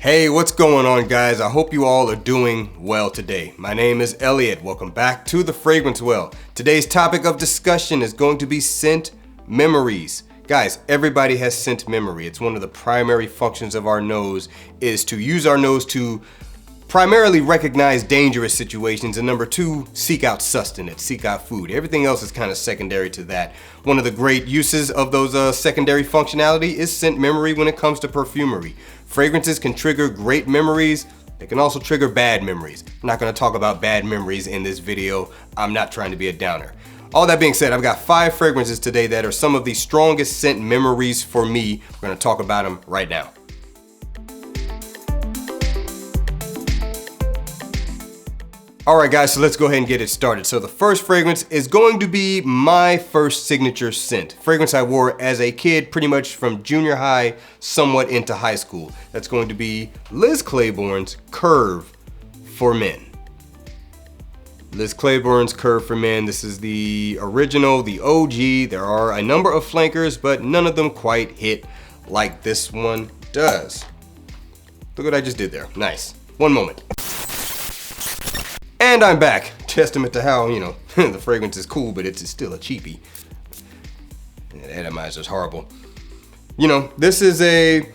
Hey, what's going on, guys? I hope you all are doing well today. My name is Elliot. Welcome back to The Fragrance Well. Today's topic of discussion is going to be scent memories. Guys, everybody has scent memory. It's one of the primary functions of our nose is to use our nose to primarily recognize dangerous situations, and number two, seek out sustenance, seek out food. Everything else is kind of secondary to that. One of the great uses of those secondary functionality is scent memory when it comes to perfumery. Fragrances can trigger great memories. They can also trigger bad memories. I'm not going to talk about bad memories in this video. I'm not trying to be a downer. All that being said, I've got 5 fragrances today that are some of the strongest scent memories for me. We're going to talk about them right now. Alright guys, so let's go ahead and get it started. So the first fragrance is going to be my first signature scent. Fragrance I wore as a kid, pretty much from junior high, somewhat into high school. That's going to be Liz Claiborne's Curve for Men. Liz Claiborne's Curve for Men. This is the original, the OG. There are a number of flankers, but none of them quite hit like this one does. Look what I just did there. Nice. One moment. And I'm back. Testament to how, the fragrance is cool, but it's still a cheapie. The atomizer's horrible. This is a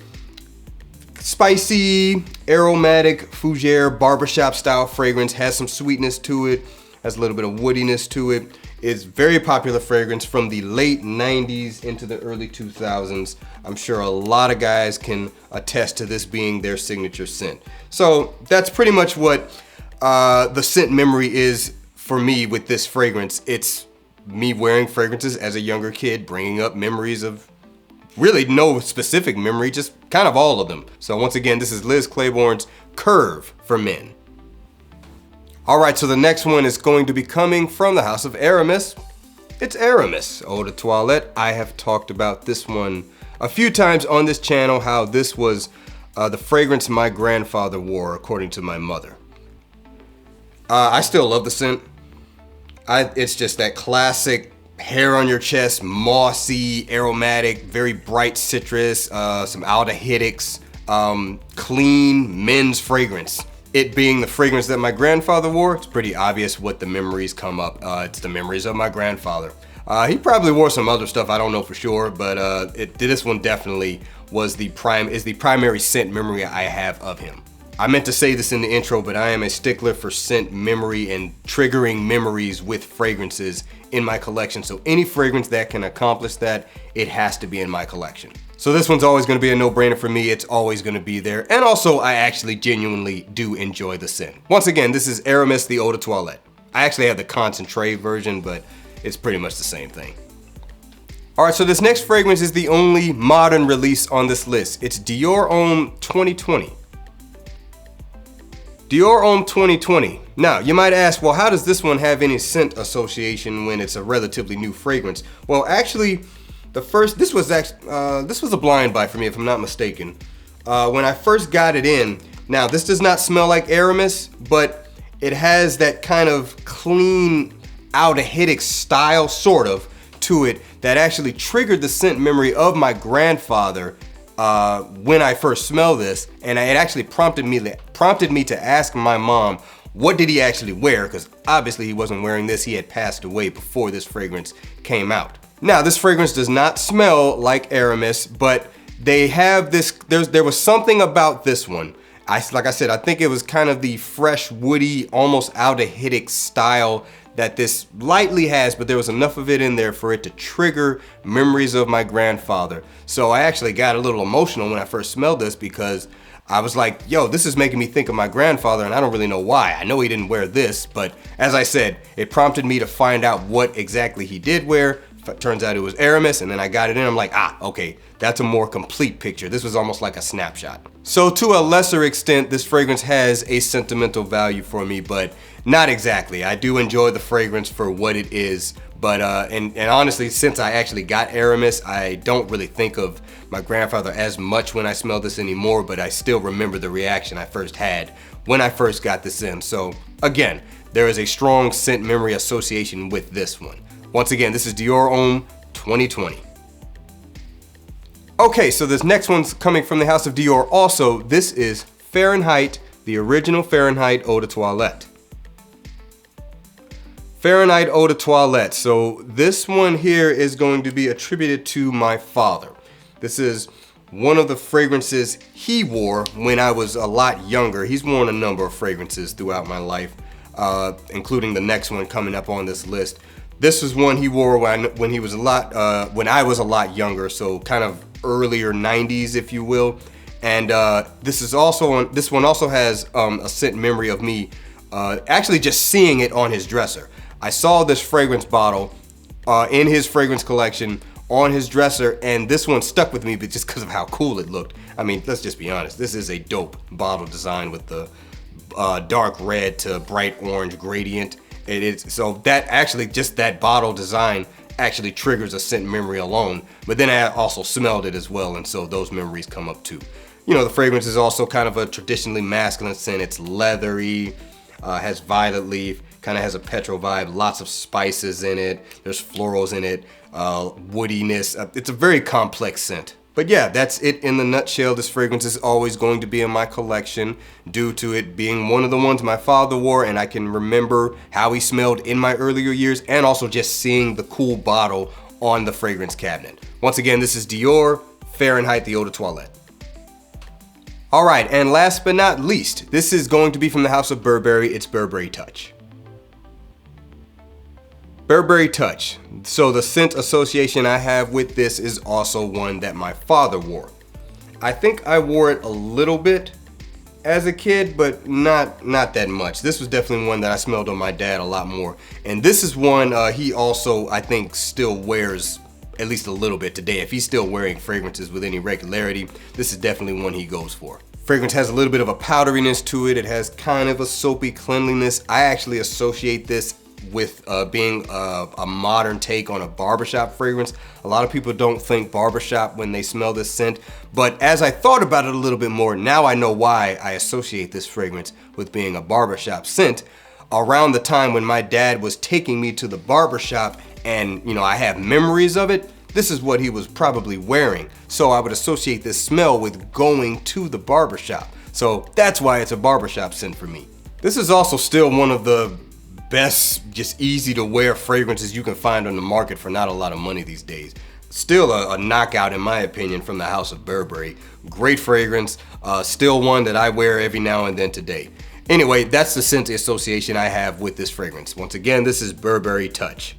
spicy, aromatic, fougere, barbershop style fragrance. Has some sweetness to it. Has a little bit of woodiness to it. It's very popular fragrance from the late 90s into the early 2000s. I'm sure a lot of guys can attest to this being their signature scent. So that's pretty much what the scent memory is for me with this fragrance. It's me wearing fragrances as a younger kid, bringing up memories of really no specific memory, just kind of all of them. So once again, this is Liz Claiborne's Curve for Men. All right, so the next one is going to be coming from the house of Aramis. It's Aramis Eau de Toilette. I have talked about this one a few times on this channel, how this was the fragrance my grandfather wore, according to my mother. I still love the scent. It's just that classic hair on your chest, mossy, aromatic, very bright citrus, some aldehydics, clean men's fragrance. It being the fragrance that my grandfather wore, it's pretty obvious what the memories come up. It's the memories of my grandfather. He probably wore some other stuff, I don't know for sure, but this one definitely is the primary scent memory I have of him. I meant to say this in the intro, but I am a stickler for scent memory and triggering memories with fragrances in my collection. So any fragrance that can accomplish that, it has to be in my collection. So this one's always going to be a no-brainer for me. It's always going to be there. And also, I actually genuinely do enjoy the scent. Once again, this is Aramis the Eau de Toilette. I actually have the concentrate version, but it's pretty much the same thing. All right, so this next fragrance is the only modern release on this list. It's Dior Homme 2020. Dior Homme 2020. Now, you might ask, well, how does this one have any scent association when it's a relatively new fragrance? Well, actually, this was a blind buy for me, if I'm not mistaken. When I first got it in, now this does not smell like Aramis, but it has that kind of clean, aldehydic style, sort of, to it that actually triggered the scent memory of my grandfather when I first smelled this, and it actually prompted me to ask my mom, what did he actually wear? Because obviously he wasn't wearing this. He had passed away before this fragrance came out. Now, this fragrance does not smell like Aramis, but they have this, there was something about this one. Like I said, I think it was kind of the fresh, woody, almost aldehydic style that this lightly has, but there was enough of it in there for it to trigger memories of my grandfather. So I actually got a little emotional when I first smelled this because I was like, yo, this is making me think of my grandfather, and I don't really know why. I know he didn't wear this, but as I said, it prompted me to find out what exactly he did wear. Turns out it was Aramis, and then I got it in. I'm like, okay, that's a more complete picture. This was almost like a snapshot. So to a lesser extent, this fragrance has a sentimental value for me, but not exactly. I do enjoy the fragrance for what it is, but and honestly, since I actually got Aramis, I don't really think of my grandfather as much when I smell this anymore, but I still remember the reaction I first had when I first got this in. So again, there is a strong scent memory association with this one. Once again, this is Dior Homme 2020. Okay, so this next one's coming from the house of Dior also. This is Fahrenheit, the original Fahrenheit Eau de Toilette. Fahrenheit Eau de Toilette. So this one here is going to be attributed to my father. This is one of the fragrances he wore when I was a lot younger. He's worn a number of fragrances throughout my life, including the next one coming up on this list. This was one he wore when he was when I was a lot younger, so kind of earlier 90s, if you will. And this one also has a scent memory of me actually just seeing it on his dresser. I saw this fragrance bottle in his fragrance collection on his dresser, and this one stuck with me, but just because of how cool it looked. I mean, let's just be honest. This is a dope bottle design with the dark red to bright orange gradient. It is so that actually just that bottle design actually triggers a scent memory alone. But then I also smelled it as well, and so those memories come up too. You know, the fragrance is also kind of a traditionally masculine scent. It's leathery, has violet leaf, kind of has a petrol vibe, lots of spices in it. There's florals in it, woodiness. It's a very complex scent. But yeah, that's it in the nutshell. This fragrance is always going to be in my collection due to it being one of the ones my father wore, and I can remember how he smelled in my earlier years, and also just seeing the cool bottle on the fragrance cabinet. Once again, this is Dior Fahrenheit the Eau de Toilette. All right, and last but not least, this is going to be from the house of Burberry. It's Burberry Touch. Burberry Touch. So the scent association I have with this is also one that my father wore. I think I wore it a little bit as a kid, but not that much. This was definitely one that I smelled on my dad a lot more. And this is one he also, I think, still wears at least a little bit today. If he's still wearing fragrances with any regularity, this is definitely one he goes for. Fragrance has a little bit of a powderiness to it. It has kind of a soapy cleanliness. I actually associate this with being a modern take on a barbershop fragrance. A lot of people don't think barbershop when they smell this scent, but as I thought about it a little bit more, now I know why I associate this fragrance with being a barbershop scent. Around the time when my dad was taking me to the barbershop and, you know, I have memories of it, this is what he was probably wearing. So I would associate this smell with going to the barbershop. So that's why it's a barbershop scent for me. This is also still one of the best, just easy to wear fragrances you can find on the market for not a lot of money these days. Still a knockout in my opinion from the house of Burberry. Great fragrance, still one that I wear every now and then today. Anyway, that's the scent association I have with this fragrance. Once again, this is Burberry Touch.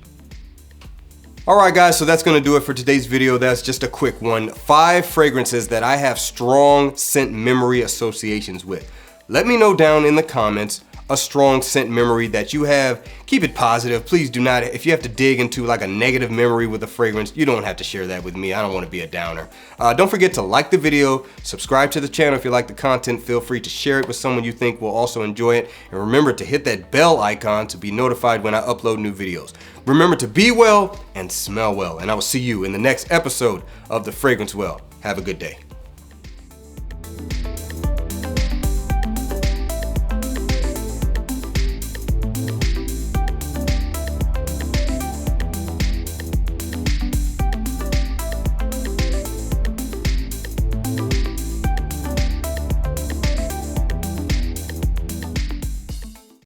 Alright guys, so that's gonna do it for today's video. That's just a quick one. 5 fragrances that I have strong scent memory associations with. Let me know down in the comments a strong scent memory that you have. Keep it positive. Please do not, if you have to dig into like a negative memory with a fragrance, you don't have to share that with me. I don't want to be a downer. Don't forget to like the video, subscribe to the channel if you like the content. Feel free to share it with someone you think will also enjoy it. And remember to hit that bell icon to be notified when I upload new videos. Remember to be well and smell well. And I will see you in the next episode of The Fragrance Well. Have a good day.